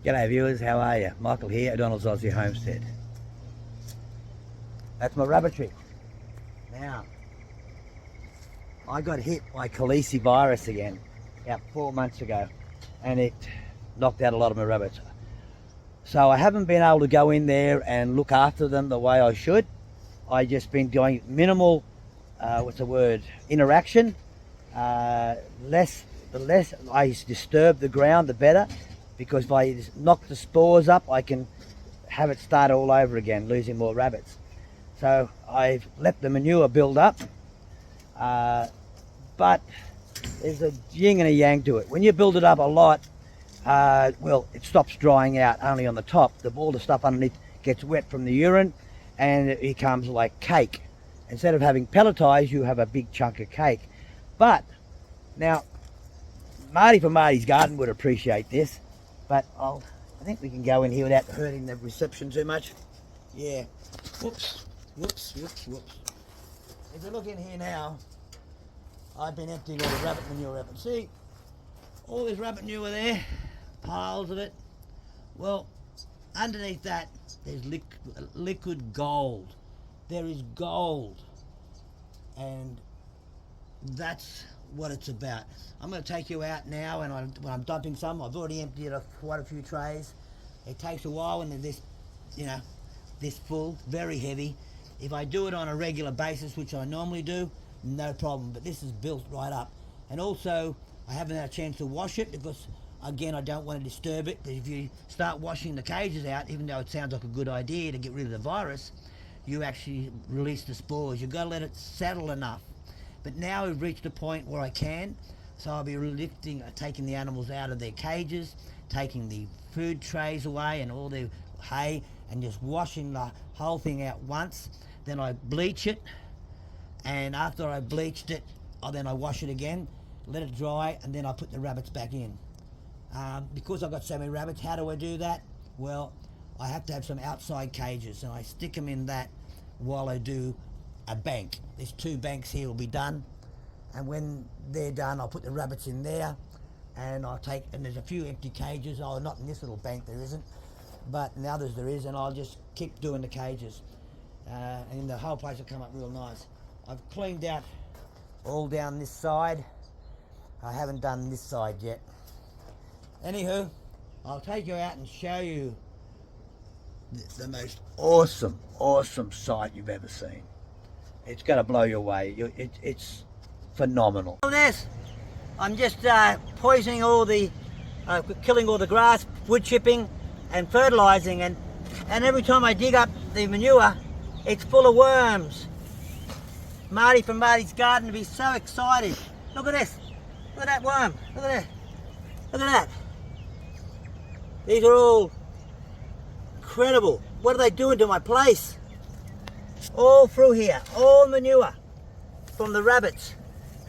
G'day viewers, how are you? Michael here, O'Donnell's Aussie Homestead. That's my rabbitry. Now, I got hit by Khaleesi virus again about 4 months ago, and it knocked out a lot of my rabbits. So I haven't been able to go in there and look after them the way I should. I just been doing minimal, interaction. The less I disturb the ground, the better, because if I knock the spores up, I can have it start all over again, losing more rabbits. So I've let the manure build up, but there's a yin and a yang to it. When you build it up a lot, it stops drying out only on the top. All the stuff underneath gets wet from the urine, and it becomes like cake. Instead of having pelletized, you have a big chunk of cake. But now, Marty from Marty's Garden would appreciate this, but I think we can go in here without hurting the reception too much. Yeah. Whoops. If you look in here now, I've been emptying all the rabbit manure out. See, all this rabbit manure there, piles of it. Well, underneath that, there's liquid gold. There is gold, and that's what it's about. I'm going to take you out now, and when I'm dumping some, I've already emptied quite a few trays. It takes a while when they're this full, very heavy. If I do it on a regular basis, which I normally do, no problem, but this is built right up. And also, I haven't had a chance to wash it because, again, I don't want to disturb it, because if you start washing the cages out, even though it sounds like a good idea to get rid of the virus, you actually release the spores. You've got to let it settle enough. But now we've reached a point where I can, so I'll be taking the animals out of their cages, taking the food trays away and all the hay, and just washing the whole thing out once. Then I bleach it, and after I bleached it, then I wash it again, let it dry, and then I put the rabbits back in. Because I've got so many rabbits, how do I do that? Well, I have to have some outside cages, and I stick them in that while I do a bank. There's 2 banks here will be done, and when they're done, I'll put the rabbits in there, and and there's a few empty cages. Oh, not in this little bank there isn't, but in the others there is, and I'll just keep doing the cages, and the whole place will come up real nice. I've cleaned out all down this side. I haven't done this side yet. Anywho, I'll take you out and show you the most awesome sight you've ever seen. It's going to blow you away. It's phenomenal. This, I'm just poisoning all the, killing all the grass, wood chipping and fertilizing, and every time I dig up the manure, it's full of worms. Marty from Marty's Garden will be so excited. Look at this. Look at that worm. Look at that. Look at that. These are all incredible. What are they doing to my place? All through here, all manure from the rabbits.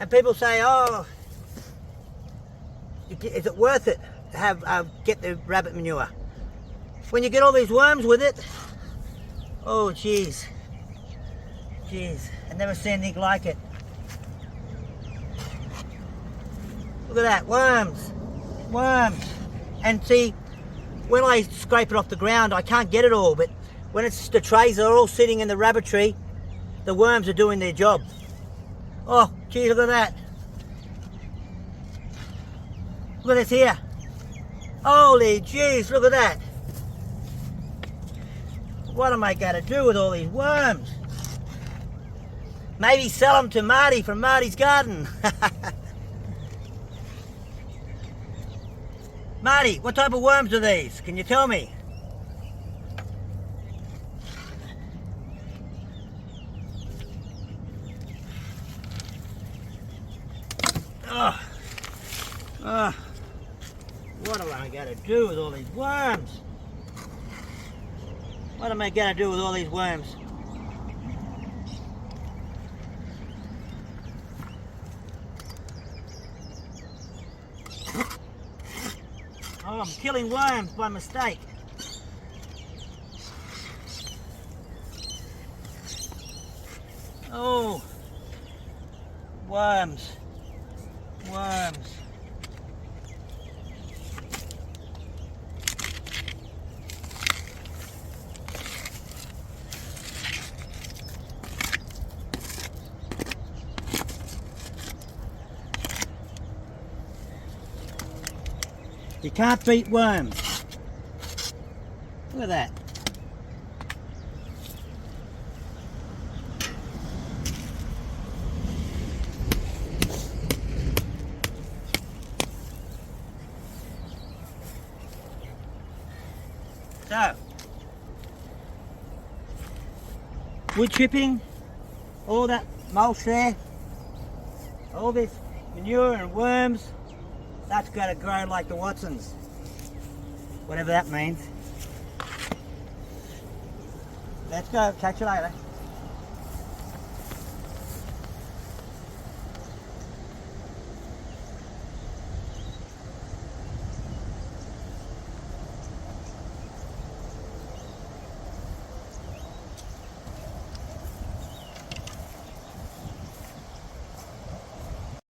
And people say, oh, is it worth it to have get the rabbit manure? When you get all these worms with it, oh geez, I've never seen anything like it. Look at that, worms. And see, when I scrape it off the ground, I can't get it all, but when it's the trays are all sitting in the rabbitry, the worms are doing their job. Oh, geez, look at that. Look at this here. Holy jeez, look at that. What am I going to do with all these worms? Maybe sell them to Marty from Marty's Garden. Marty, what type of worms are these? Can you tell me? What am I going to do with all these worms? What am I going to do with all these worms? Oh, I'm killing worms by mistake. Oh, worms. You can't beat worms. Look at that. So, wood chipping, all that mulch there, all this manure and worms, that's going to grow like the Watsons, whatever that means. Let's go, catch you later.